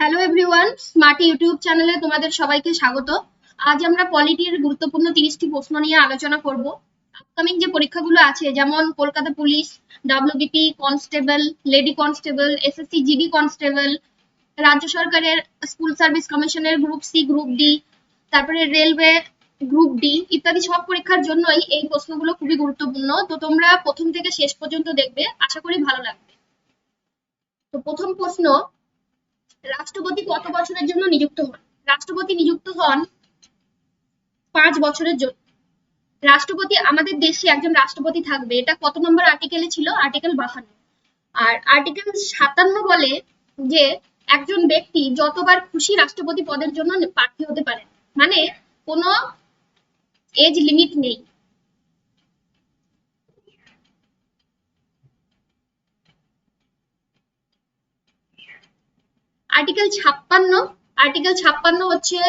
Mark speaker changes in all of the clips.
Speaker 1: Hello everyone, smart YouTube চ্যানেলে তোমাদের সবাইকে স্বাগত। আজ আমরা পলিটির গুরুত্বপূর্ণ 30টি প্রশ্ন নিয়ে আলোচনা করব। আপকামিং যে পরীক্ষাগুলো আছে, যেমন Kolkata police, WBP constable, lady constable, SSC GD constable, রাজ্য সরকারের স্কুল সার্ভিস কমিশনের গ্রুপ সি, গ্রুপ ডি, তারপরে রেলওয়ে গ্রুপ ডি ইত্যাদি সব পরীক্ষার জন্যই এই প্রশ্নগুলো খুবই গুরুত্বপূর্ণ। তো তোমরা প্রথম থেকে শেষ পর্যন্ত দেখবে, আশা করি ভালো লাগবে। তো প্রথম প্রশ্ন, রাষ্ট্রপতি কত বছরের জন্য নিযুক্ত হন? রাষ্ট্রপতি নিযুক্ত হন 5 বছরের জন্য। রাষ্ট্রপতি, আমাদের দেশে একজন রাষ্ট্রপতি থাকবে, এটা কত নম্বর আর্টিকেলে ছিল? আর্টিকেল 52। আর আর্টিকেল 57 বলে যে একজন ব্যক্তি যতবার খুশি রাষ্ট্রপতি পদের জন্য প্রার্থী হতে পারেন, মানে কোনো এজ লিমিট নেই। আর্টিকেল 56 হচ্ছে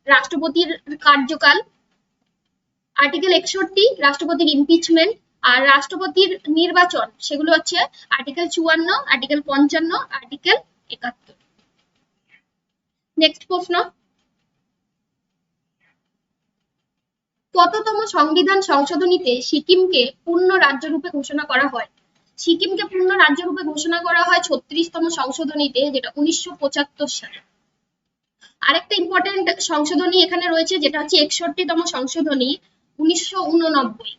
Speaker 1: রাষ্ট্রপতির কার্যকাল। আর্টিকেল 61 রাষ্ট্রপতির ইমপিচমেন্ট। আর রাষ্ট্রপতির নির্বাচন, সেগুলো হচ্ছে আর্টিকেল 54, আর্টিকেল 55, আর্টিকেল 71। নেক্সট প্রশ্ন, কততম সংবিধান সংশোধনীতে সিকিমকে পূর্ণ রাজ্যরূপে ঘোষণা করা হয়? সিকিমকে পূর্ণ রাজ্যরূপে ঘোষণা করা হয় 36তম সংশোধনীতে, যেটা 1975 সালে। আরেকটা ইম্পর্টেন্ট সংশোধনী এখানে রয়েছে, যেটা হচ্ছে 61তম সংশোধনী, 1989।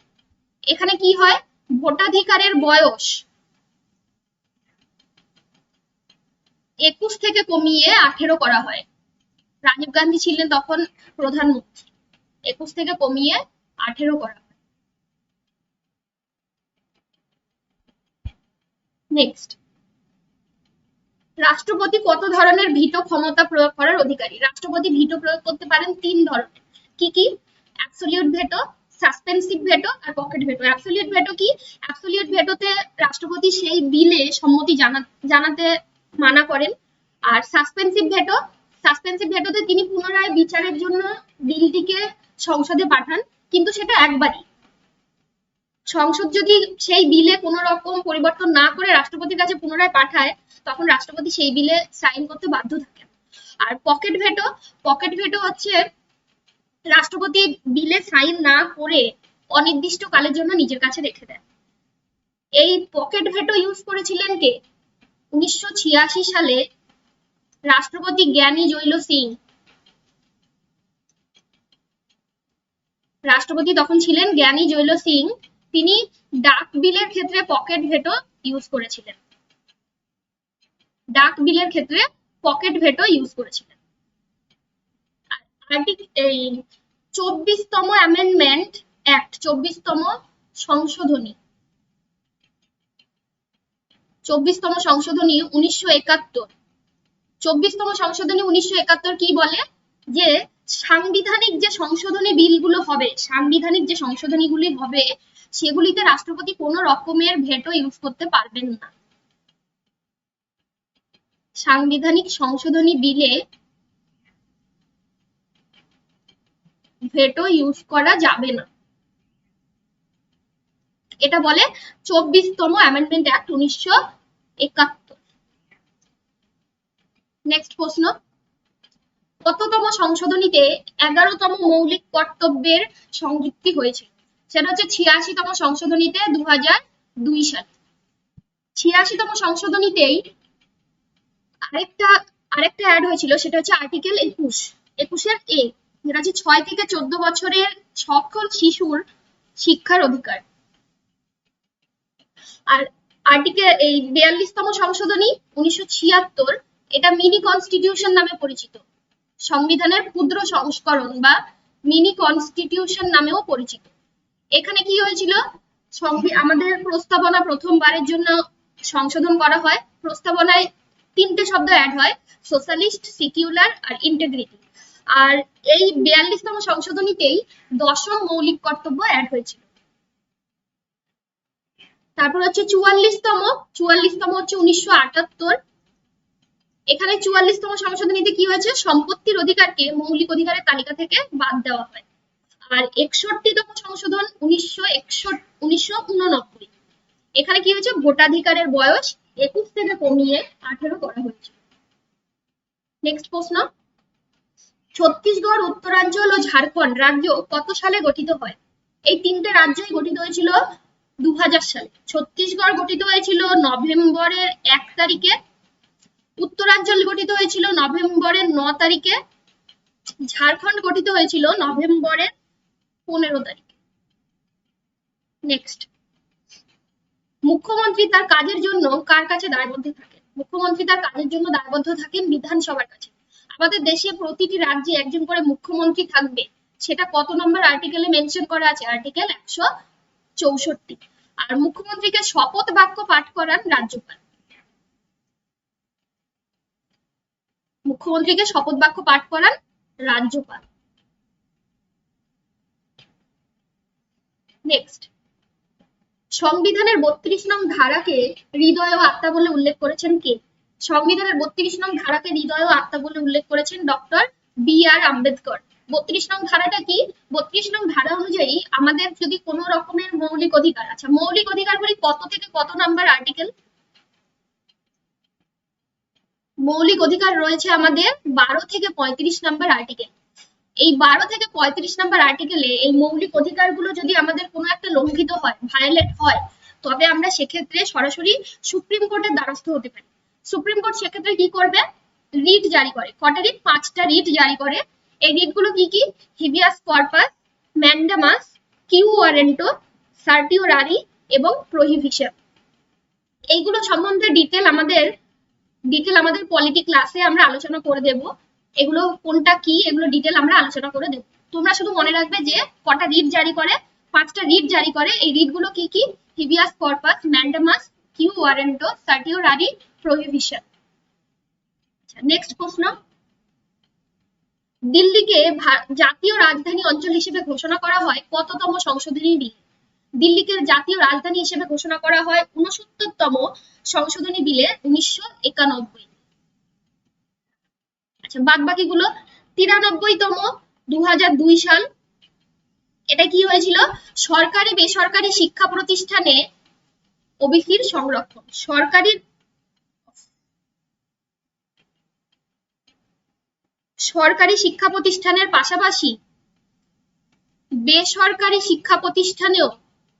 Speaker 1: এখানে কি হয়? ভোটাধিকারের বয়স 21 থেকে কমিয়ে 18 করা হয়। রাজীব গান্ধী ছিলেন তখন প্রধানমন্ত্রী। 21 থেকে কমিয়ে 18 করা হয়। নেক্সট, রাষ্ট্রপতি কত ধরনের ভিটো ক্ষমতা প্রয়োগ করার অধিকারী? রাষ্ট্রপতি ভিটো প্রয়োগ করতে পারেন 3 ধরনের। কি কি? অ্যাবসলিউট ভেটো, সাসপেন্সিভ ভেটো আর পকেট ভেটো। অ্যাবসলিউট ভেটো কি? অ্যাবসলিউট ভেটোতে রাষ্ট্রপতি সেই বিলে সম্মতি জানাতে মানা করেন। আর সাসপেন্সিভ ভেটোতে তিনি পুনরায় বিচারের জন্য বিলটিকে সংসদে পাঠান, কিন্তু সেটা একবারই। সংসদ যদি সেই বিলে কোনো রকম পরিবর্তন না করে রাষ্ট্রপতির কাছে পুনরায় পাঠায়, তখন রাষ্ট্রপতি সেই বিলে সাইন করতে বাধ্য থাকেন। আর পকেট ভেটো হচ্ছে রাষ্ট্রপতি বিলে সাইন না করে অনির্দিষ্ট কালের জন্য নিজের কাছে রেখে দেন। এই পকেট ভেটো ইউজ করেছিলেন কে? 1986 সালে রাষ্ট্রপতি জ্ঞানী জৈল সিং। রাষ্ট্রপতি তখন ছিলেন জ্ঞানী জৈল সিং। তিনি ডাক বিলের ক্ষেত্রে পকেট ভেটো ইউজ করেছিলেন। ডাক বিলের ক্ষেত্রে পকেট ভেটো ইউজ করেছিলেন। এই 24তম অ্যামেন্ডমেন্ট অ্যাক্ট, 24তম সংশোধনী, 24তম সংশোধনী 1971। 24তম সংশোধনী 1971 কি বলে? যে সাংবিধানিক যে সংশোধনী বিলগুলো হবে, সাংবিধানিক যে সংশোধনীগুলি হবে, সেগুলিতে রাষ্ট্রপতি কোনো রকমের ভেটো ইউজ করতে পারবেন না। সাংবিধানিক সংশোধনী বিলে ভেটো ইউজ করা যাবে না, এটা বলে 24তম অ্যামেন্ডমেন্ট অ্যাক্ট 1971। নেক্সট প্রশ্ন, কততম সংশোধনীতে 11তম মৌলিক কর্তব্যের সংযুক্তি হয়েছিল? সেটা হচ্ছে 86তম সংশোধনীতে 2002 সালে। 86তম সংশোধনীতেই আরেকটা অ্যাড হয়েছিল, সেটা হচ্ছে আর্টিকেল 21 এ, যেটা হচ্ছে 6 থেকে 14 বছরের সকল শিশুর শিক্ষার অধিকার। আর আর্টিকেল 42তম সংশোধনী 1976, এটা মিনি কনস্টিটিউশন নামে পরিচিত। সংবিধানের ক্ষুদ্র সংস্করণ বা মিনি কনস্টিটিউশন নামেও পরিচিত। এখানে কি হয়েছিল? আমাদের প্রস্তাবনা প্রথমবারের জন্য সংশোধন করা হয়। প্রস্তাবনায় 3টে শব্দ অ্যাড হয়, সোশ্যালিস্ট, সিকিউলার আর ইন্টিগ্রিটি। আর এই 42তম সংশোধনীতেই 10ম মৌলিক কর্তব্য অ্যাড হয়েছিল। তারপর হচ্ছে 44তম হচ্ছে 1978। এখানে 44তম সংশোধনীতে কি হয়েছে? সম্পত্তির অধিকারকে মৌলিক অধিকারের তালিকা থেকে বাদ দেওয়া হয়। আর 61তম সংশোধন 1989, এখানে কি হয়েছে? ভোটাধিকারের বয়স 21 থেকে কমিয়ে 18 করা হয়েছে। নেক্সট প্রশ্ন, ছত্তিশগড়, উত্তরাঞ্চল ও ঝাড়খণ্ড রাজ্য কত সালে গঠিত হয়? এই তিনটে রাজ্যই গঠিত হয়েছিল 2000 সালে। ছত্তিশগড় গঠিত হয়েছিল নভেম্বরের 1 তারিখে, উত্তরাঞ্চল গঠিত হয়েছিল নভেম্বরের 9 তারিখে, ঝাড়খণ্ড গঠিত হয়েছিল নভেম্বরের 15 তারিখে। নেক্সট, মুখ্যমন্ত্রী তার কাজের জন্য কার কাছে দায়বদ্ধ থাকেন? মুখ্যমন্ত্রী তার কাজের জন্য দায়বদ্ধ থাকেন বিধানসভার কাছে। আমাদের দেশে প্রতিটি রাজ্যে একজন করে মুখ্যমন্ত্রী থাকবে, সেটা কত নম্বর আর্টিকেলে মেনশন করা আছে? আর্টিকেল 164। আর মুখ্যমন্ত্রীকে শপথ বাক্য পাঠ করান রাজ্যপাল। মুখ্যমন্ত্রীকে শপথ বাক্য পাঠ করান রাজ্যপাল। নেক্সট, সংবিধানের 32 নং ধারাকে হৃদয় ও আত্মা বলে উল্লেখ করেছেন কে? সংবিধানের 32 নং ধারাকে হৃদয় ও আত্মা বলে উল্লেখ করেছেন ডক্টর বি.আর. আম্বেদকর। 32 নং ধারাটা কি? 32 নং ধারা অনুযায়ী আমাদের যদি কোনো রকমের মৌলিক অধিকার, আচ্ছা মৌলিক অধিকারগুলি কত থেকে কত নাম্বার আর্টিকেল? মৌলিক অধিকার রয়েছে আমাদের 12 থেকে 35 নাম্বার আর্টিকেল। এই 12 থেকে 35 নাম্বার আর্টিকেলে এই মৌলিক অধিকারগুলো যদি আমাদের কোনো একটা লঙ্ঘিত হয়, ভায়োলেট হয়, তবে আমরা সেক্ষেত্রে সরাসরি সুপ্রিম কোর্টের দ্বারস্থ হতে পারি। সুপ্রিম কোর্ট সেক্ষেত্রে কি করবে? রিট জারি করে। কটা রিট? 5টা রিট জারি করে। এই রিটগুলো কি কি? Habeas corpus, mandamus, quo warranto, সার্টিওরারি এবং প্রহিবিশন। এইগুলো সম্বন্ধে ডিটেল আমাদের পলিটি ক্লাসে আমরা আলোচনা করে দেব। এগুলো কোনটা কি, এগুলো ডিটেল আমরা আলোচনা করে দেব। তোমরা শুধু মনে রাখবে যে কটা রিট জারি করে, 5টা রিট জারি করে। এই রিটগুলো কি কি? Habeas corpus, mandamus, quo warranto, certiorari, prohibition. Next প্রশ্ন, দিল্লিকে জাতীয় রাজধানী অঞ্চল হিসেবে ঘোষণা করা হয় কততম সংশোধনী বিলে? দিল্লিকে জাতীয় রাজধানী হিসেবে ঘোষণা করা হয় 69তম সংশোধনী বিলে 1991। আচ্ছা, বাদ বাকিগুলো 93তম 2002 সাল। এটা কি হয়েছিল? সরকারি বেসরকারি শিক্ষা প্রতিষ্ঠানে ওবিসির সংরক্ষণ। সরকারি শিক্ষা প্রতিষ্ঠানের পাশাপাশি বেসরকারি শিক্ষা প্রতিষ্ঠানেও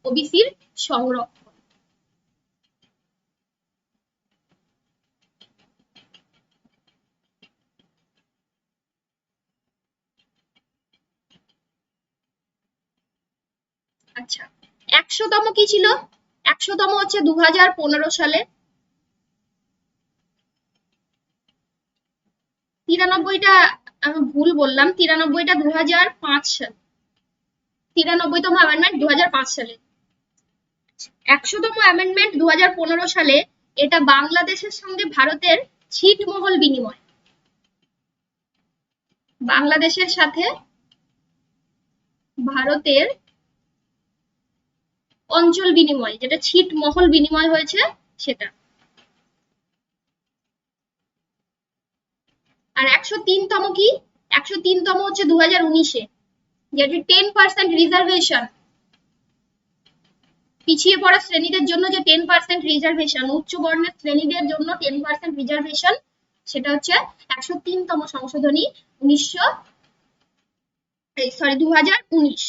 Speaker 1: ওবিসির সংরক্ষণ। আচ্ছা, 100তম কি ছিল? 100তম হচ্ছে 2015 সালে। 93টা আমি ভুল বললাম, 93টা 2005 সাল। 93তম অ্যামেন্ডমেন্ট 2005 সালে। 100তম অ্যামেন্ডমেন্ট 2015 সালে। এটা বাংলাদেশের সঙ্গে ভারতের ছিটমহল বিনিময়। বাংলাদেশের সাথে ভারতের অঞ্চল বিনিময়, যেটা ছিটমহল বিনিময় হয়েছে সেটা। আর 103তম কি? 103তম হচ্ছে 2019-এ, যেটি 10% রিজার্ভেশন, পিছিয়ে পড়া শ্রেণীদের জন্য যে 10% রিজার্ভেশন, উচ্চ বর্ণের শ্রেণীদের জন্য 10% রিজার্ভেশন, সেটা হচ্ছে 103তম সংশোধনী 2019।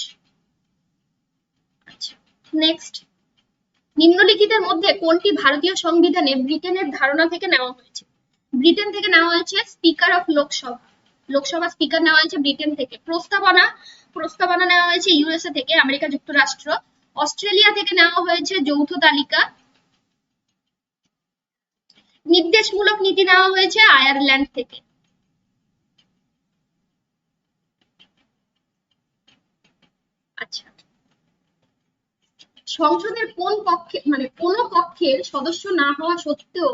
Speaker 1: আচ্ছা, নেক্সট, নিম্নলিখিতের মধ্যে কোনটি ভারতীয় সংবিধানে ব্রিটেনের ধারণা থেকে নেওয়া হয়েছে? ব্রিটেন থেকে নেওয়া হয়েছে স্পিকার অফ লোকসভা স্পিকার নেওয়া হয়েছে ব্রিটেন থেকে। প্রস্তাবনা নেওয়া হয়েছে ইউএসএ থেকে, আমেরিকা যুক্তরাষ্ট্র। অস্ট্রেলিয়া থেকে নেওয়া হয়েছে যৌথ তালিকা। নির্দেশমূলক নীতি নেওয়া হয়েছে আয়ারল্যান্ড থেকে। আচ্ছা, সংসদের কোন কক্ষে, মানে কোন কক্ষের সদস্য না হওয়া সত্ত্বেও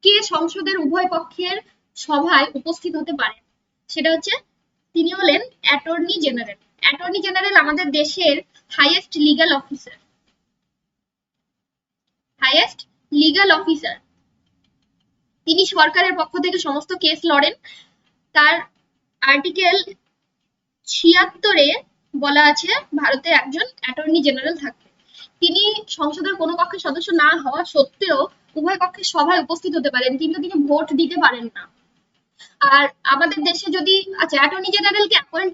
Speaker 1: কে সংসদের উভয় কক্ষের সভায় উপস্থিত হতে পারেন? সেটা হচ্ছে, তিনি হলেন অ্যাটর্নি জেনারেল। অ্যাটর্নি জেনারেল আমাদের দেশের হাইয়েস্ট লিগ্যাল অফিসার। তিনি সরকারের পক্ষ থেকে সমস্ত কেস লড়েন। তার আর্টিকেল 76-এ বলা আছে ভারতে একজন অ্যাটর্নি জেনারেল থাকবে। তিনি সংসদের কোনো কক্ষের সদস্য না হওয়া সত্ত্বেও উভয় কক্ষের সভায় উপস্থিত হতে পারেন, কিন্তু তিনি ভোট দিতে পারেন না। আর আমাদের দেশে যদি আচ্ছা অ্যাটর্নি জেনারেলকে অ্যাপয়েন্ট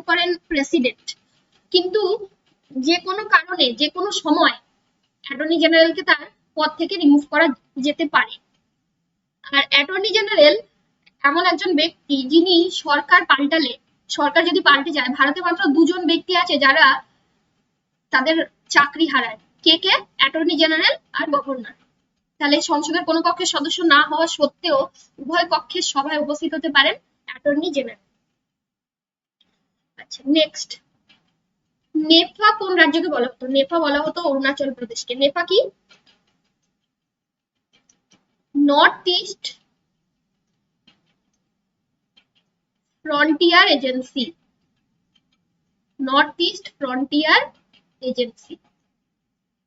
Speaker 1: করেন প্রেসিডেন্ট, কিন্তু যে কোনো কারণে যে কোনো সময় অ্যাটর্নি জেনারেলকে তার পদ থেকে রিমুভ করা যেতে পারে। আর অ্যাটর্নি জেনারেল এমন একজন ব্যক্তি যিনি সরকার যদি পাল্টে যায়, ভারতে মাত্র দুজন ব্যক্তি আছে যারা তাদের চাকরি হারায়। কে? অ্যাটর্নি জেনারেল আর গভর্নর। তাহলে সংসদের কোনো কক্ষের সদস্য না হওয়া সত্ত্বেও উভয় কক্ষের সভায় উপস্থিত হতে পারেন অ্যাটর্নি জেনারেল। আচ্ছা নেক্সট, নেফা কোন রাজ্যকে বলা হতো? নেফা বলা হতো অরুণাচল প্রদেশকে। নেফা কি? North east frontier agency. North east frontier agency.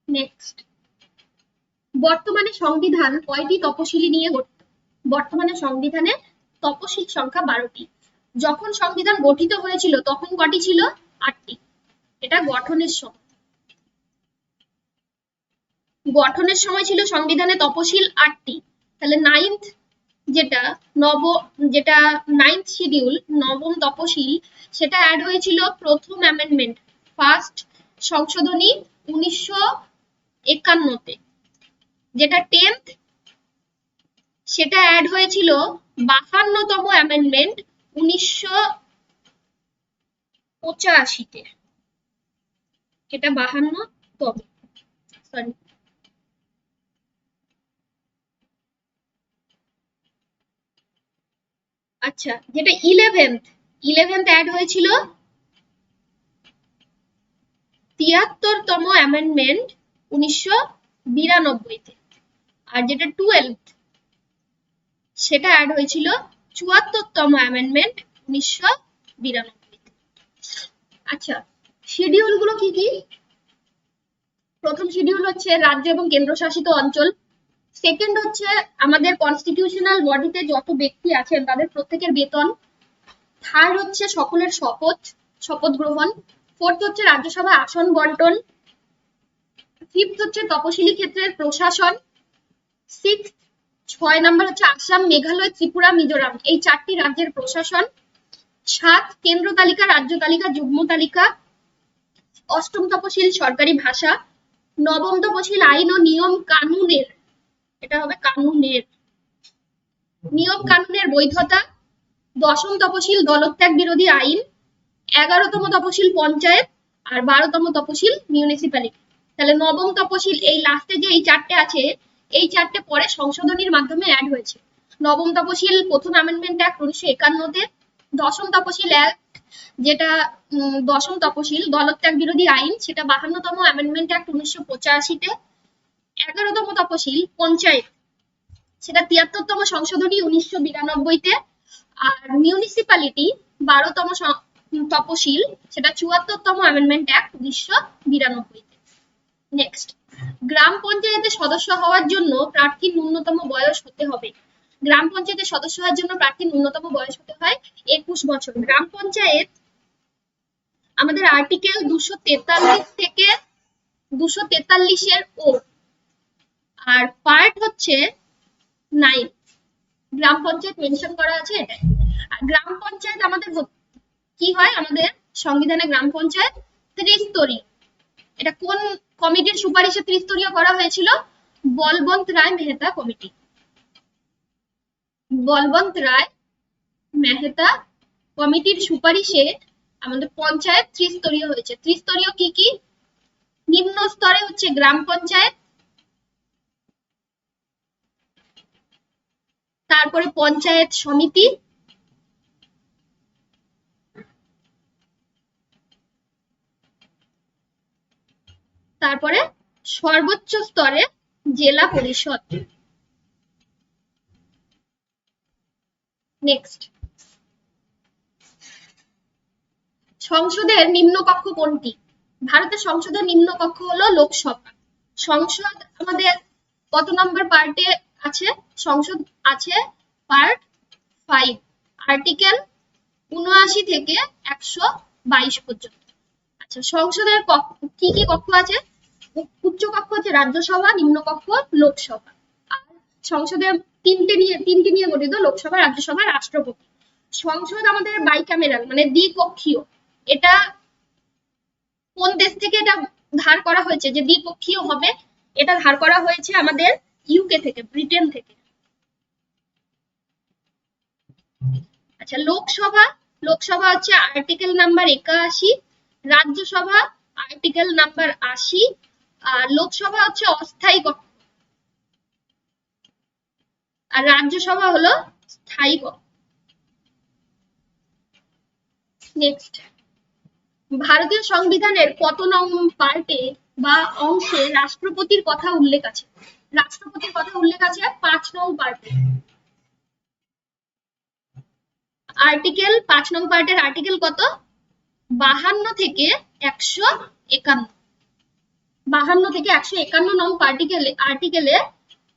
Speaker 1: Next, বর্তমানে সংবিধান কয়টি তপশিলি নিয়ে গঠিত? বর্তমানে সংবিধানে তপশিল সংখ্যা 12টি। যখন সংবিধান গঠিত হয়েছিল তখন কটি ছিল? 8টি। এটা গঠনের সময়। গঠনের সময় ছিল সংবিধানে তপশিল 8টি। তাহলে নাইন্থ শিডিউল, নবম তপশিল, সেটা অ্যাড হয়েছিল প্রথম অ্যামেন্ডমেন্ট, ফার্স্ট সংশোধনী 1951-তে। যেটা 10th, সেটা অ্যাড হয়েছিল 52তম অ্যামেন্ডমেন্ট 1985-তে। এটা 52তম, সরি। আচ্ছা, যেটা 11th অ্যাড হয়েছিল 73তম অ্যামেন্ডমেন্ট 1992-তে। আর যেটা 12th, সেটা অ্যাড হয়েছিল 74তম অ্যামেন্ডমেন্ট 1992-তে। আচ্ছা, শিডিউল গুলো কি কি? প্রথম শিডিউল হচ্ছে রাজ্য এবং কেন্দ্রশাসিত অঞ্চল। সেকেন্ড হচ্ছে আমাদের কনস্টিটিউশনাল বডিতে যত ব্যক্তি আছেন তাদের প্রত্যেকের বেতন। থার্ড হচ্ছে সকলের শপথ গ্রহণ। ফোর্থ হচ্ছে রাজ্যসভা আসন বন্টন। ফিফথ হচ্ছে তপশিলি ক্ষেত্রের প্রশাসন। সিক্সথ, 6 নম্বর হচ্ছে আসাম, মেঘালয়, ত্রিপুরা, মিজোরাম, এই 4টি রাজ্যের প্রশাসন। 7 কেন্দ্র তালিকা, রাজ্য তালিকা, যুগ্ম তালিকা। অষ্টম তপশিল সরকারি ভাষা। নবম তপশিল আইন ও নিয়ম কানুনের, এটা হবে কানুনের, নিয়ম কানুনের বৈধতা। দশম তপশিল দলত্যাগ বিরোধী আইন। 11তম তপশিল পঞ্চায়েত। আর 12তম তপশিল মিউনিসিপ্যালিটি। তাহলে নবম তপশিল, এই লাস্টে যে এই 4টে আছে, এই 4টে পরে সংশোধনীর মাধ্যমে অ্যাড হয়েছে। নবম তপশিল প্রথম অ্যামেন্ডমেন্ট অ্যাক্ট 1951-তে। দশম তপশিল অ্যাক্ট, যেটা দশম তপশিল দলত্যাগ বিরোধী আইন, সেটা 52তম অ্যামেন্ডমেন্ট অ্যাক্ট 1985-তে। 11তম তপশিল পঞ্চায়েত, সেটা 73তম সংশোধনী 1992-তে। আর মিউনিসিপ্যালিটি 12তম তপশিল, সেটা 74তম অ্যামেন্ডমেন্ট অ্যাক্ট 1992-তে। নেক্সট, গ্রাম পঞ্চায়েতের সদস্য হওয়ার জন্য প্রার্থীর ন্যূনতম বয়স হতে হবে। গ্রাম পঞ্চায়েতের সদস্য হওয়ার জন্য প্রার্থীর ন্যূনতম বয়স হতে হয় 21 বছর। গ্রাম পঞ্চায়েত আমাদের আর্টিকেল 243 থেকে 243-এর ও, আর পার্ট হচ্ছে 9 গ্রাম পঞ্চায়েত মেনশন করা আছে এটাই। আর গ্রাম পঞ্চায়েত আমাদের কি হয়? আমাদের সংবিধানে গ্রাম পঞ্চায়েত ত্রিস্তরীয়। এটা কোন কমিটির সুপারিশে ত্রিস্তরীয় করা হয়েছিল? বলবন্ত রায় মেহতা কমিটি। বলবন্ত রায় মেহতা কমিটির সুপারিশে আমাদের পঞ্চায়েত ত্রিস্তরীয় হয়েছে। ত্রিস্তরীয় কি কি? নিম্ন স্তরে হচ্ছে গ্রাম পঞ্চায়েত, তারপরে পঞ্চায়েত সমিতি, তারপরে সর্বোচ্চ স্তরে জেলা পরিষদ। নেক্সট, সংসদের নিম্নকক্ষ কোনটি? ভারতের সংসদের নিম্নকক্ষ হলো লোকসভা। সংসদ আমাদের কত নম্বর পার্টে আছে? সংসদ আছে পার্ট 5, আর্টিকেল 79 থেকে 122 পর্যন্ত। আচ্ছা, সংসদের কি কি কক্ষ আছে? উচ্চ কক্ষ হচ্ছে রাজ্যসভা, নিম্ন কক্ষ লোকসভা। আর সংসদের তিনটি নিয়ে গঠিত, লোকসভা, রাজ্যসভা, রাষ্ট্রপতি। সংসদ আমাদের বাইক্যামেরাল মানে দ্বিকক্ষীয়। এটা কোন দেশ থেকে এটা ধার করা হয়েছে যে দ্বিপক্ষীয় হবে? এটা ধার করা হয়েছে আমাদের ইউকে থেকে, ব্রিটেন থেকে। আচ্ছা, লোকসভা হচ্ছে article number 81, Rajya Sabha article number 80, আর লোকসভা হচ্ছে অস্থায়ী কক্ষ আর রাজ্যসভা হলো স্থায়ী কক্ষ। নেক্সট, ভারতীয় সংবিধানের কত নং পার্টে বা অংশে রাষ্ট্রপতির কথা উল্লেখ আছে? রাষ্ট্রপতির কথা উল্লেখ আছে 5 নং পার্টে। আর্টিকেল 5 নং পার্টের আর্টিকেল কত? 52 থেকে 151। 52 থেকে 151 নং আর্টিকেলে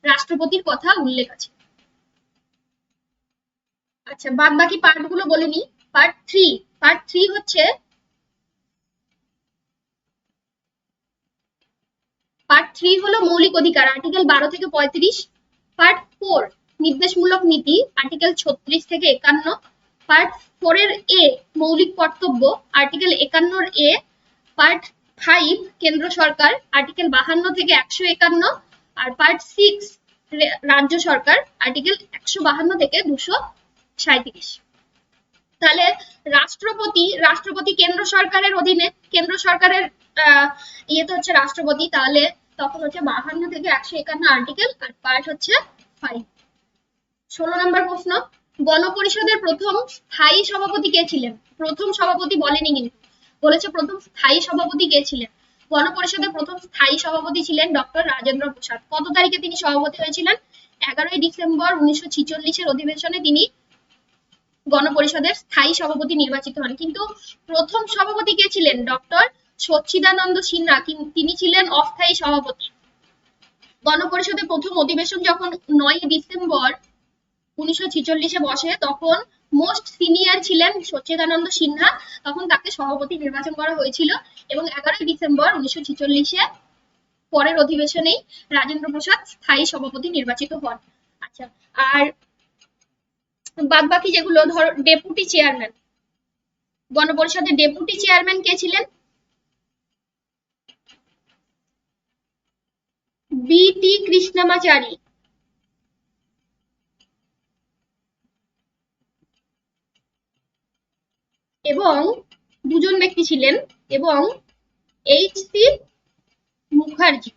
Speaker 1: রাষ্ট্রপতির কথা উল্লেখ আছে। আচ্ছা, বাদ বাকি পার্ট গুলো বলে নি। পার্ট 3 হচ্ছে হলো মৌলিক অধিকার, আর্টিকেল 12 থেকে 35। পার্ট 4 নির্দেশমূলক নীতি, আর্টিকেল 36 থেকে 51। পার্ট 4 এর এ মৌলিক কর্তব্য, আর্টিকেল 51 এ। পার্ট 5 কেন্দ্র সরকার, আর্টিকেল 52 থেকে 151। আর পার্ট 6 রাজ্য সরকার, আর্টিকেল 152 থেকে 237। তাহলে রাষ্ট্রপতি কেন্দ্র সরকারের অধীনে, কেন্দ্র সরকারের ইয়েতে হচ্ছে রাষ্ট্রপতি, তাহলে তখন হচ্ছে 52 থেকে 151 আর্টিকেল, আর পার্ট হচ্ছে 5। 16 নম্বর প্রশ্ন, গণপরিষদের প্রথম স্থায়ী সভাপতি কে ছিলেন? প্রথম সভাপতি বলেনি, কিন্তু বলেছে প্রথম স্থায়ী সভাপতি কে ছিলেন। গণপরিষদের প্রথম স্থায়ী সভাপতি ছিলেন ডক্টর রাজেন্দ্র প্রসাদ। কত তারিখে তিনি সভাপতি হয়েছিলেন? 11ই ডিসেম্বর 1946 এর অধিবেশনে তিনি গণপরিষদের স্থায়ী সভাপতি নির্বাচিত হন। কিন্তু প্রথম সভাপতি কে ছিলেন? ডক্টর সচ্চিদানন্দ সিনহা, তিনি ছিলেন অস্থায়ী সভাপতি। গণপরিষদের প্রথম অধিবেশন যখন 9ই ডিসেম্বর 1946 এ বসে, তখন মোস্ট সিনিয়র ছিলেন সচ্চিদানন্দ সিনহা, তখন তাকে সভাপতি নির্বাচন করা হয়েছিল। এবং 11ই ডিসেম্বর 1946 এ পরের অধিবেশনেই রাজেন্দ্র প্রসাদ স্থায়ী সভাপতি নির্বাচিত হন। আচ্ছা, আর বাদ বাকি যেগুলো, ধর ডেপুটি চেয়ারম্যান, গণপরিষদের ডেপুটি চেয়ারম্যান কে ছিলেন? বি.টি. কৃষ্ণমাচারী। এবং দুজন ব্যক্তি ছিলেন, এবং এইচ.সি. মুখার্জি।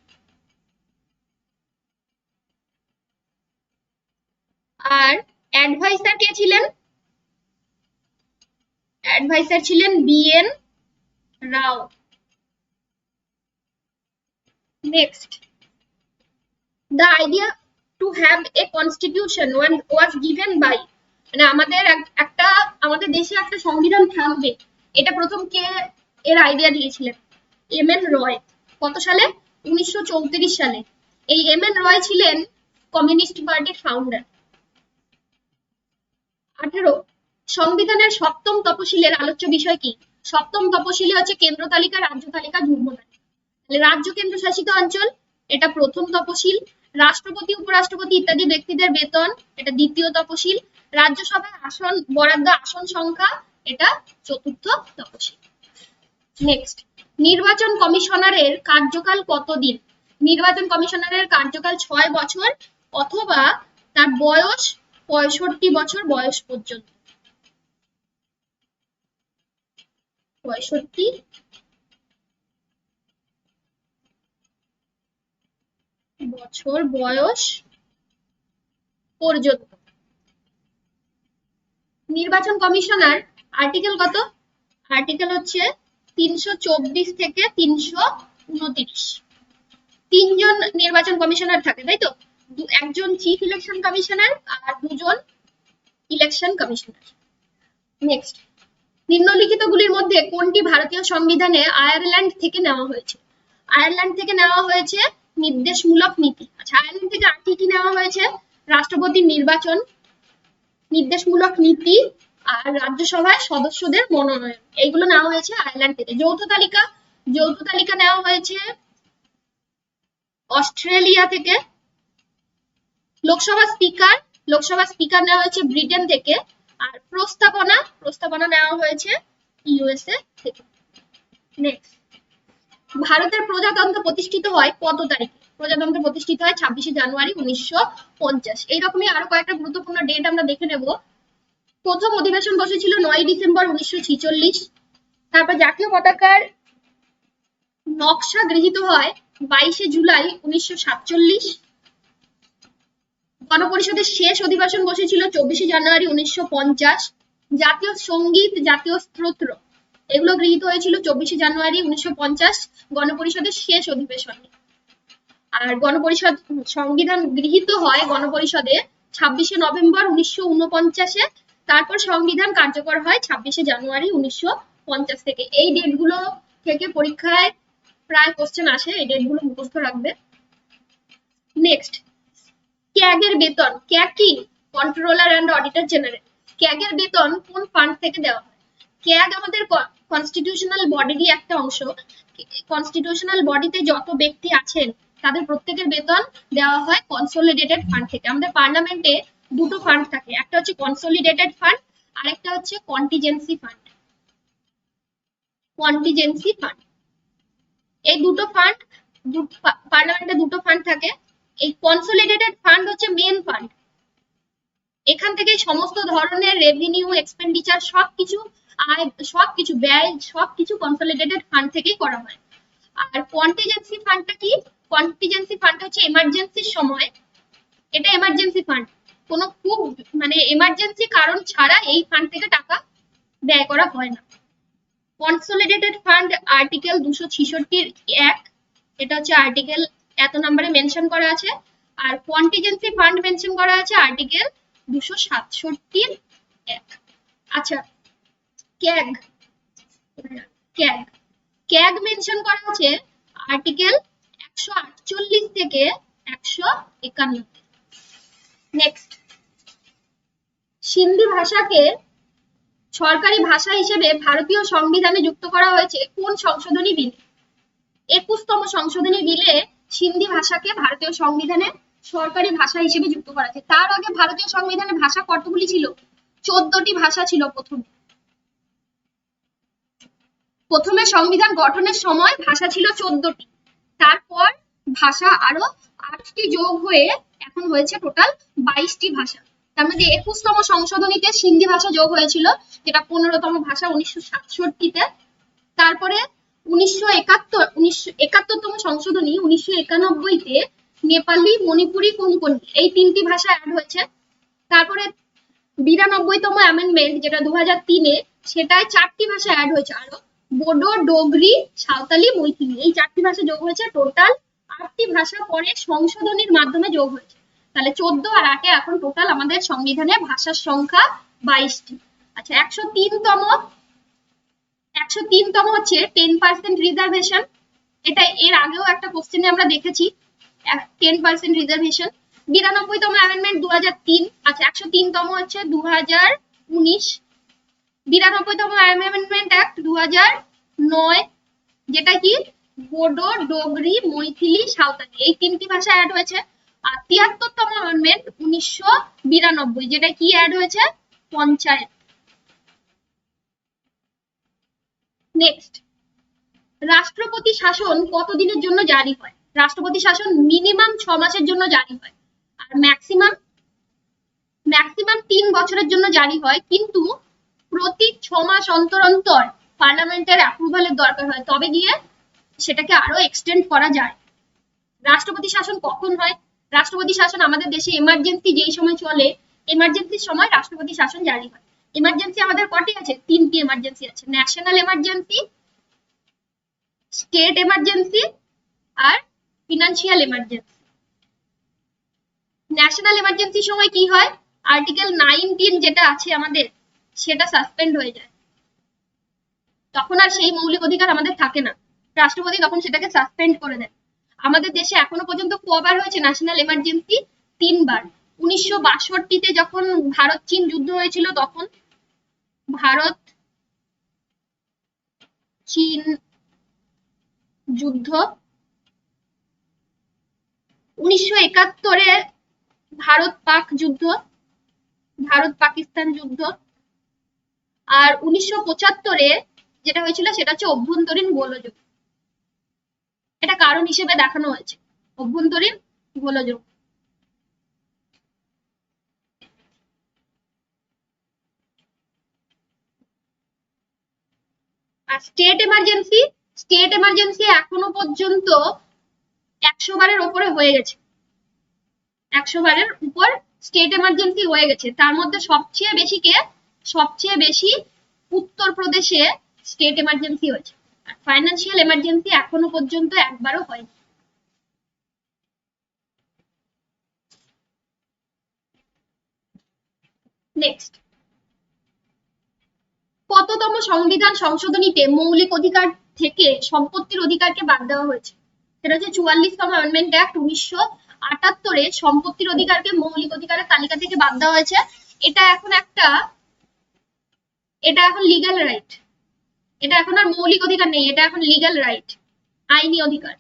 Speaker 1: আর অ্যাডভাইসার কে ছিলেন? অ্যাডভাইসার ছিলেন BN. Rao. Next, the idea to have a constitution was given by, মানে আমাদের দেশে একটা সংবিধান থাকবে, এটা প্রথম কে এর আইডিয়া দিয়েছিলেন? এম.এন. রয়। কত সালে? 1934 সালে। এই এম.এন. রয় ছিলেন কমিউনিস্ট পার্টির ফাউন্ডার। 18 সংবিধানের সপ্তম তপশিলের আলোচ্য বিষয় কি? সপ্তম তপশিলে হচ্ছে কেন্দ্র তালিকা, রাজ্য তালিকা, যুগ্ম তালিকা। রাজ্য কেন্দ্র শাসিত অঞ্চল, এটা প্রথম তপশিল। রাষ্ট্রপতি, উপরাষ্ট্রপতি ইত্যাদি ব্যক্তিদের বেতন, এটা দ্বিতীয় তপশিল। রাজ্যসভায় আসন বরাদ্দ, আসন সংখ্যা, এটা চতুর্থ তপশিল। নেক্সট, নির্বাচন কমিশনারের কার্যকাল কতদিন? নির্বাচন কমিশনারের কার্যকাল 6 বছর, অথবা তার বয়স 65 বছর বয়স পর্যন্ত। 65 বছর বয়স পর্যন্ত। নির্বাচন কমিশনার আর্টিকেল কত? আর্টিকেল হচ্ছে 324 থেকে 329। 3 জন নির্বাচন কমিশনার থাকে, তাই তো? একজন চিফ ইলেকশন কমিশনার আর 2 জন ইলেকশন কমিশনার। নেক্সট, নিম্নলিখিতগুলির মধ্যে কোনটি ভারতীয় সংবিধানে আয়ারল্যান্ড থেকে নেওয়া হয়েছে? আয়ারল্যান্ড থেকে নেওয়া হয়েছে নির্দেশমূলক নীতি। আচ্ছা, আয়ারল্যান্ড থেকে আর কি নেওয়া হয়েছে? রাষ্ট্রপতির নির্বাচন, নির্দেশমূলক নীতি, আর রাজ্যসভায় সদস্যদের মনোনয়ন, এইগুলো নেওয়া হয়েছে আয়ারল্যান্ড থেকে। যৌথ তালিকা নেওয়া হয়েছে অস্ট্রেলিয়া থেকে। লোকসভা স্পিকার নেওয়া হয়েছে ব্রিটেন থেকে, আর প্রস্তাবনা নেওয়া হয়েছে ইউএসএ থেকে। নেক্সট, ভারতের প্রজাতন্ত্র প্রতিষ্ঠিত হয় কত তারিখে? প্রজাতন্ত্র প্রতিষ্ঠিত হয় 26শে জানুয়ারি 1950। এইরকমই আরো কয়েকটা গুরুত্বপূর্ণ ডেট আমরা দেখে নেব। প্রথম অধিবেশন বসেছিল 9 ডিসেম্বর 1946। তারপর জাতীয় পতাকার নকশা গৃহীত হয় 22শে জুলাই 1947। গণপরিষদের শেষ অধিবেশন বসেছিল 24শে জানুয়ারি 1950। জাতীয় সঙ্গীত, জাতীয় স্তোত্র এগুলো গৃহীত হয়েছিল 24শে জানুয়ারি 1950 গণপরিষদের শেষ অধিবেশনে। আর সংবিধান গৃহীত হয় গণপরিষদে 26শে নভেম্বর 1949-এ। তারপর সংবিধান কার্যকর হয় 26শে জানুয়ারি 1950 থেকে। এই ডেটগুলো থেকে পরীক্ষায় প্রায় কোশ্চেন আসে, এই ডেটগুলো মুখস্থ রাখবে। নেক্সট, ক্যাগ এর বেতন, ক্যাগ কি? Controller and auditor general. CAG এর বেতন কোন ফান্ড থেকে দেওয়া হয়? ক্যাগ আমাদের কনস্টিটিউশনাল বডিরই একটা অংশ। কনস্টিটিউশনাল বডিতে যত ব্যক্তি আছেন তাদের প্রত্যেকের বেতন দেওয়া হয় কনসোলিডেটেড ফান্ড থেকে। আমাদের পার্লামেন্টে দুটো ফান্ড থাকে, একটা হচ্ছে কনসোলিডেটেড ফান্ড আর একটা হচ্ছে কন্টিজেন্সি ফান্ড। কন্টিজেন্সি ফান্ড, এই দুটো ফান্ড, পার্লামেন্টে দুটো ফান্ড থাকে। এই কনসোলিডেটেড ফান্ড হচ্ছে মেন ফান্ড, এখান থেকে সমস্ত ধরনের রেভিনিউ, এক্সপেন্ডিচার সবকিছু, আয় সবকিছু, ব্যয় সবকিছু কনসোলিডেটেড ফান্ড থেকেই করা হয়। আর কন্টিজেন্সি ফান্ডটা কি? কন্টিজেন্সি ফান্ড হচ্ছে এমার্জেন্সির সময়, এটা এমার্জেন্সি ফান্ড, কোনো খুব মানে এমার্জেন্সি কারণ ছাড়া এই ফান্ড থেকে টাকা ব্যয় করা হয় না। কনসোলিডেটেড ফান্ড আর্টিকেল 266-1, এটা হচ্ছে আর্টিকেল এত নম্বরে মেনশন করা আছে। আর কন্টিজেন্সি ফান্ড মেনশন করা আছে আর্টিকেল 267-1। আচ্ছা, ক্যাগ ক্যাগ ক্যাগ মেনশন করা আছে আর্টিকেল 148 থেকে 151। নেক্সট, সিন্ধি ভাষাকে সরকারি ভাষা হিসেবে ভারতীয় সংবিধানে যুক্ত করা হয়েছে কোন সংশোধনী বিলে? 21তম সংশোধনী বিলে সিন্ধি ভাষাকে ভারতীয় সংবিধানে সরকারি ভাষা হিসেবে যুক্ত করা হয়েছে। তার আগে ভারতীয় সংবিধানে ভাষা কতগুলি ছিল? 14টি ভাষা ছিল। প্রথমে সংবিধান গঠনের সময় ভাষা ছিল 14টি, তারপর ভাষা আরো 8টি যোগ হয়ে এখন হয়েছে টোটাল 22টি ভাষা। তার মধ্যে 21তম সংশোধনীতে সিন্ধি ভাষা যোগ হয়েছিল, যেটা 15তম ভাষা 1967-তে। তারপরে 1971তম সংশোধনী 1991-তে নেপালি, মণিপুরি, কোঙ্কনি এই 3টি ভাষা অ্যাড হয়েছে। তারপরে 92তম অ্যামেন্ডমেন্ট যেটা 2003-এ, সেটায় 4টি ভাষা অ্যাড হয়েছে আরো, বোডো, ডোগরি, সাঁওতালি, মৈথিলি, এই 4টি ভাষা যোগ হয়েছে। টোটাল 8টি ভাষা পরে সংশোধনীর মাধ্যমে যোগ হয়েছে। তাহলে 14 আর 8-এ এখন টোটাল আমাদের সংবিধানে ভাষার সংখ্যা 22টি। আচ্ছা, 103তম হচ্ছে 10% রিজার্ভেশন। এটা এর আগেও একটা কোশ্চেনে আমরা দেখেছি 10% রিজার্ভেশন। 92তম অ্যামেন্ডমেন্ট 2003। আচ্ছা, 103তম হচ্ছে 2019। 92তম অ্যামেন্ডমেন্ট অ্যাক্ট 2009, যেটা কি বোডো, ডোগরি, মৈথিলি, সাঁওতালি এই 3টি ভাষা অ্যাড হয়েছে। আর 73তম অ্যামেন্ডমেন্ট 1992, যেটা কি অ্যাড হয়েছে? পঞ্চায়েত। নেক্সট, রাষ্ট্রপতি শাসন কতদিনের জন্য জারি হয়? রাষ্ট্রপতি শাসন মিনিমাম 6 মাসের জন্য জারি হয়, আর ম্যাক্সিমাম 3 বছরের জন্য জারি হয়। কিন্তু প্রতি 6 মাস অন্তর অন্তর পার্লামেন্টের অ্যাপ্রুভালের দরকার হয়, তবে গিয়ে সেটাকে আরো এক্সটেন্ড করা যায়। রাষ্ট্রপতি শাসন কখন হয়? রাষ্ট্রপতি শাসন আমাদের দেশে এমার্জেন্সি যেই সময় চলে, এমার্জেন্সির সময় রাষ্ট্রপতি শাসন জারি হয়। এমার্জেন্সি আমাদের কটি আছে? 3টি এমার্জেন্সি আছে, ন্যাশনাল এমার্জেন্সি, স্টেট এমার্জেন্সি আর ফিনান্সিয়াল এমার্জেন্সি। ন্যাশনাল এমার্জেন্সির সময় কি হয়? আর্টিকেল 19 যেটা আছে আমাদের, সেটা সাসপেন্ড হয়ে যায়, তখন আর সেই মৌলিক অধিকার আমাদের থাকে না, রাষ্ট্রপতি তখন সেটাকে সাসপেন্ড করে দেন। আমাদের দেশে এখনো পর্যন্ত কবার হয়েছে ন্যাশনাল এমার্জেন্সি? 3 বার। 1962-তে যখন ভারত চীন যুদ্ধ হয়েছিল, তখন ভারত চীন যুদ্ধ। 1971-এ ভারত পাক যুদ্ধ, ভারত পাকিস্তান যুদ্ধ। আর 1975-এ যেটা হয়েছিল সেটা হচ্ছে অভ্যন্তরীণ গোলযোগ। এটা কারণ হিসেবে দেখানো হয়েছে, অভ্যন্তরীণ গোলযোগ। আর স্টেট এমার্জেন্সি, স্টেট এমার্জেন্সি এখনো পর্যন্ত 100 বারের ওপরে হয়ে গেছে, 100 বারের উপর স্টেট এমার্জেন্সি হয়ে গেছে। তার মধ্যে সবচেয়ে বেশি কে, সবচেয়ে বেশি উত্তরপ্রদেশে স্টেট এমার্জেন্সি হয়েছে। আর ফাইন্যান্সিয়াল এমার্জেন্সি এখনো পর্যন্ত একবারও হয়নি। নেক্সট, কততম সংবিধান সংশোধনীতে মৌলিক অধিকার থেকে সম্পত্তির অধিকারকে বাদ দেওয়া হয়েছে? সেটা হচ্ছে 44তম অ্যামেন্ডমেন্ট অ্যাক্ট 1978-এ সম্পত্তির অধিকারকে মৌলিক অধিকারের তালিকা থেকে বাদ দেওয়া হয়েছে। এটা এখন একটা, এটা এখন লিগ্যাল রাইট, এটা এখন আর মৌলিক অধিকার নেই, এটা এখন লিগ্যাল রাইট, আইনি অধিকার।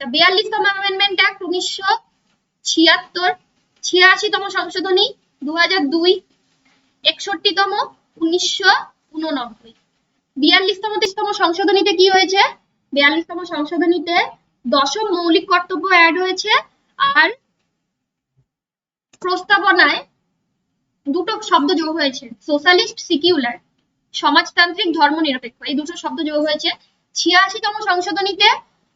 Speaker 1: 42তম অ্যামেন্ডমেন্ট অ্যাক্ট 1976, 86তম সংশোধনী 2002, 61তম 1989। 42তম সংশোধনীতে কি হয়েছে? 42তম সংশোধনীতে 10ম মৌলিক কর্তব্য অ্যাড হয়েছে, আর প্রস্তাবনায় দুটো শব্দ যোগ হয়েছে, সোশ্যালিস্ট সিকিউলার, সমাজতান্ত্রিক ধর্মনিরপেক্ষ, এই দুটো শব্দ যোগ হয়েছে। 86তম সংশোধনীতে,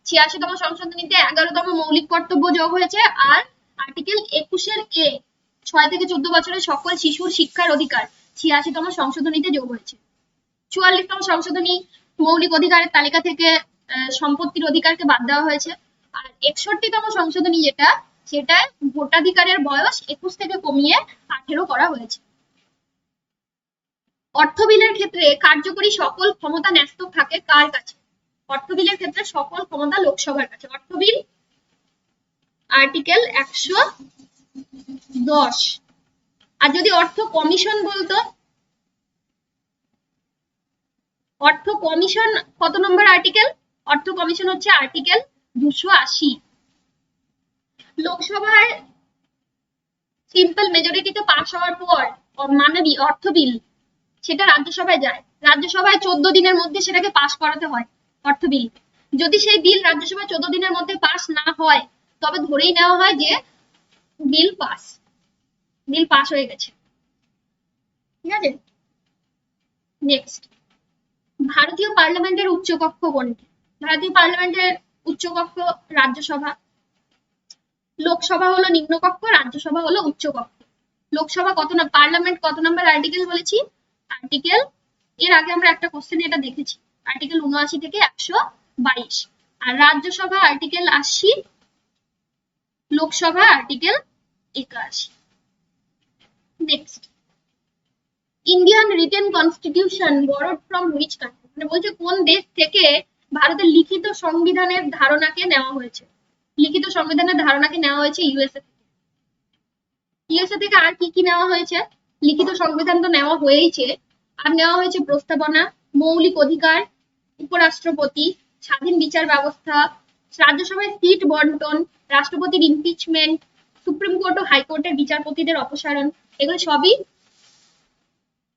Speaker 1: 86তম সংশোধনীতে 11তম মৌলিক কর্তব্য যোগ হয়েছে, আর আর্টিকেল 21-এর এ 6 থেকে 14 বছরের সকল শিশুর শিক্ষার অধিকার 86তম সংশোধনীতে যোগ হয়েছে। 44তম সংশোধনী মৌলিক অধিকারের তালিকা থেকে সম্পত্তির অধিকারকে বাদ দেওয়া হয়েছে। আর 61তম সংশোধনী যেটা, সেটায় ভোটাধিকারের বয়স 21 থেকে কমিয়ে 18 করা হয়েছে। অর্থ বিলের ক্ষেত্রে কার্যকরী সকল ক্ষমতা ন্যস্ত থাকে কার কাছে? অর্থ বিলের ক্ষেত্রে সকল ক্ষমতা লোকসভার কাছে। অর্থ বিল আর্টিকেল 110। আর যদি অর্থ কমিশন বলতো, অর্থ কমিশন কত নম্বর আর্টিকেল? অর্থ কমিশন হচ্ছে আর্টিকেল 280। লোকসভায় সিম্পল মেজরিটিতে পাস হওয়ার পর মানবী অর্থ বিল সেটা রাজ্যসভায় যায়, রাজ্যসভায় 14 দিনের মধ্যে সেটাকে পাস করাতে হয় অর্থ বিল। যদি সেই বিল রাজ্যসভায় 14 দিনের মধ্যে পাস না হয়, তবে ধরেই নেওয়া হয় যে বিল পাস, বিল পাস হয়ে গেছে। ঠিক আছে, নেক্সট, ভারতীয় পার্লামেন্টের উচ্চকক্ষ কোনটি? ভারতীয় পার্লামেন্টের উচ্চকক্ষ রাজ্যসভা, লোকসভা হলো নিম্নকক্ষ, রাজ্যসভা হলো উচ্চকক্ষ। লোকসভা কত না, পার্লামেন্ট কত নম্বর আর্টিকেল বলেছি? আর্টিকেল, এর আগে আমরা একটা কোশ্চেনে এটা দেখেছি, আর্টিকেল 79 থেকে 122। আর Rajya Sabha article 80, Lok Sabha article 81। Next, Indian written constitution borrowed from which country? মানে বলছে কোন দেশ থেকে ভারতের লিখিত সংবিধানের ধারণাকে নেওয়া হয়েছে? লিখিত সংবিধানের ধারণাকে নেওয়া হয়েছে ইউএসএ থেকে। ইউএসএ থেকে আর কি কি নেওয়া হয়েছে? লিখিত সংবিধান তো নেওয়া হয়েছে, আর নেওয়া হয়েছে প্রস্তাবনা, মৌলিক অধিকার, উপরাষ্ট্রপতি, স্বাধীন বিচার ব্যবস্থা, রাজ্যসভায় সিট বন্টন, রাষ্ট্রপতির ইমপিচমেন্ট, সুপ্রিম কোর্ট ও হাইকোর্টের বিচারপতিদের অপসারণ, এগুলো সবই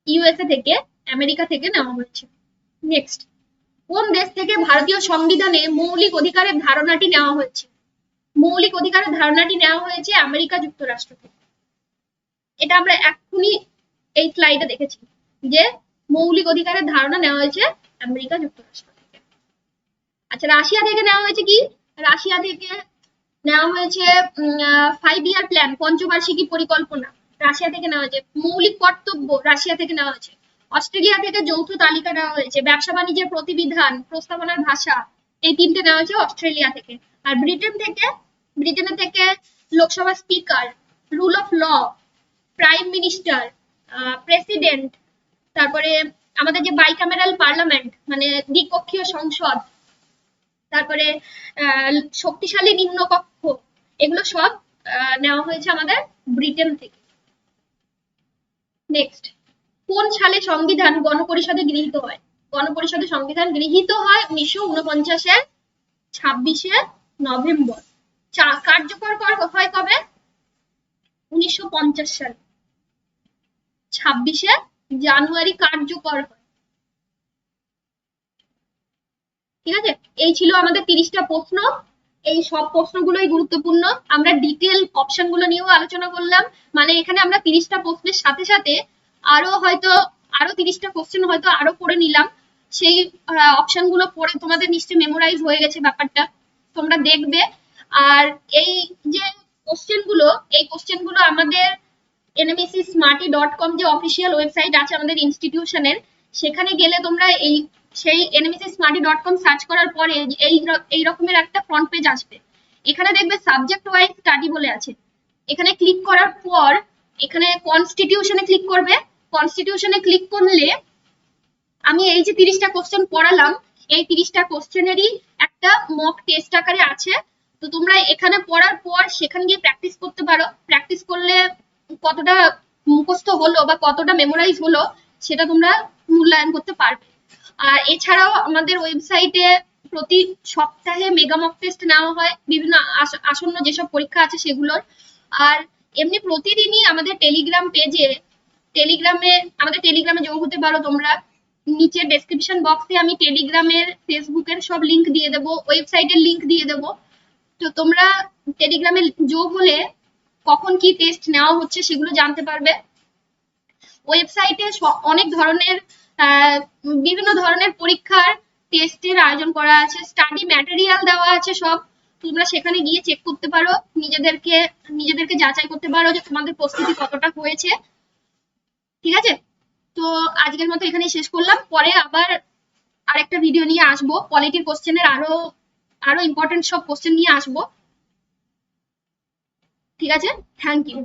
Speaker 1: ইউএসএ থেকে, আমেরিকা থেকে নেওয়া হয়েছে। নেক্সট, কোন দেশ থেকে ভারতীয় সংবিধানে মৌলিক অধিকারের ধারণাটি নেওয়া হয়েছে? মৌলিক অধিকারের ধারণাটি নেওয়া হয়েছে আমেরিকা যুক্তরাষ্ট্র থেকে। এটা আমরা এক্ষুনি এই স্লাইডে দেখেছি যে মৌলিক অধিকারের ধারণা নেওয়া হয়েছে আমেরিকা যুক্তরাষ্ট্র থেকে। আচ্ছা, রাশিয়া থেকে নেওয়া হয়েছে কি? রাশিয়া থেকে নেওয়া হয়েছে 5 ইয়ার প্ল্যান, পঞ্চবার্ষিকী পরিকল্পনা, রাশিয়া থেকে নেওয়া হয়েছে। মৌলিক কর্তব্য রাশিয়া থেকে নেওয়া হয়েছে। অস্ট্রেলিয়া থেকে যৌথ তালিকা নেওয়া হয়েছে। ব্যবসা বাণিজ্যের প্রতিবিধান, প্রস্তাবনার ভাষা, এই 3টে নেওয়া হয়েছে অস্ট্রেলিয়া থেকে। আর ব্রিটেনের থেকে Lok Sabha speaker, rule of law, prime minister, president, তারপরে আমাদের যে বাইক্যামেরাল পার্লামেন্ট মানে দ্বিকক্ষীয় সংসদ, তারপরে শক্তিশালী নিম্নকক্ষ, এগুলো সব নেওয়া হয়েছে আমাদের ব্রিটেন থেকে। নেক্সট, কোন সালে সংবিধান গণপরিষদে গৃহীত হয়? গণপরিষদে সংবিধান গৃহীত হয় 1949-এর 26শে নভেম্বর। কার্যকর হয় কবে? 1950 সাল 26শে জানুয়ারি কার্যকর হয়। ঠিক আছে, এই ছিল আমাদের 30টা প্রশ্ন। এই সব প্রশ্নগুলোই গুরুত্বপূর্ণ। আমরা ডিটেল অপশনগুলো নিয়েও আলোচনা করলাম, মানে এখানে আমরা 30টা প্রশ্নের সাথে সাথে আরো 30টা কোশ্চেন হয়তো আরো পড়ে নিলাম। সেই অপশনগুলো পড়ে তোমাদের নিশ্চয়ই মেমোরাইজ হয়ে গেছে ব্যাপারটা, তোমরা দেখবে। আর এই যে কোশ্চেনগুলো আমাদের nmcsmarty.com যে অফিসিয়াল ওয়েবসাইট আছে আমাদের ইনস্টিটিউশনের, সেখানে গেলে তোমরা সেই nmcsmarty.com সার্চ করার পরে এই রকমের একটা ফ্রন্ট পেজ আসবে। এখানে দেখবে সাবজেক্ট ওয়াইজ স্টাডি বলে আছে। এখানে ক্লিক করার পর এখানে কনস্টিটিউশনে ক্লিক করবে। কনস্টিটিউশনে ক্লিক করলে আমি এই যে 30টা কোশ্চেন পড়ালাম, এই 30টা কোশ্চেনেরই একটা মক টেস্ট আকারে আছে। তো তোমরা এখানে পড়ার পর সেখানে গিয়ে প্র্যাকটিস করতে পারো। প্র্যাকটিস করলে কতটা মুখস্থ হলো বা কতটা মেমোরাইজ হলো সেটা তোমরা মূল্যায়ন করতে পারবে। আর এছাড়াও আমাদের ওয়েবসাইটে প্রতি সপ্তাহে মেগা মক টেস্ট নেওয়া হয় বিভিন্ন আসন্ন যেসব পরীক্ষা আছে সেগুলোর। আর এমনি প্রতিদিনই আমাদের টেলিগ্রামে যোগ হতে পারো তোমরা। নিচে ডেসক্রিপশন বক্সে আমি টেলিগ্রামের, ফেসবুকের সব লিংক দিয়ে দেবো, ওয়েবসাইটের লিংক দিয়ে দেবো। তো তোমরা টেলিগ্রামে যোগ হলে কখন কি টেস্ট নেওয়া হচ্ছে সেগুলো জানতে পারবে। ওয়েবসাইটে অনেক ধরনের বিভিন্ন ধরনের পরীক্ষার টেস্টের আয়োজন করা আছে, স্টাডি ম্যাটেরিয়াল দেওয়া আছে সব। তোমরা সেখানে গিয়ে চেক করতে পারো, নিজেদেরকে যাচাই করতে পারো যে তোমাদের প্রস্তুতি কতটা হয়েছে। ঠিক আছে, তো আজকের মতো এখানেই শেষ করলাম। পরে আবার আরেকটা ভিডিও নিয়ে আসবো, পলিটির কোশ্চেনের আরো ইম্পর্টেন্ট সব কোশ্চেন নিয়ে আসবো। ঠিক আছে, থ্যাংক ইউ।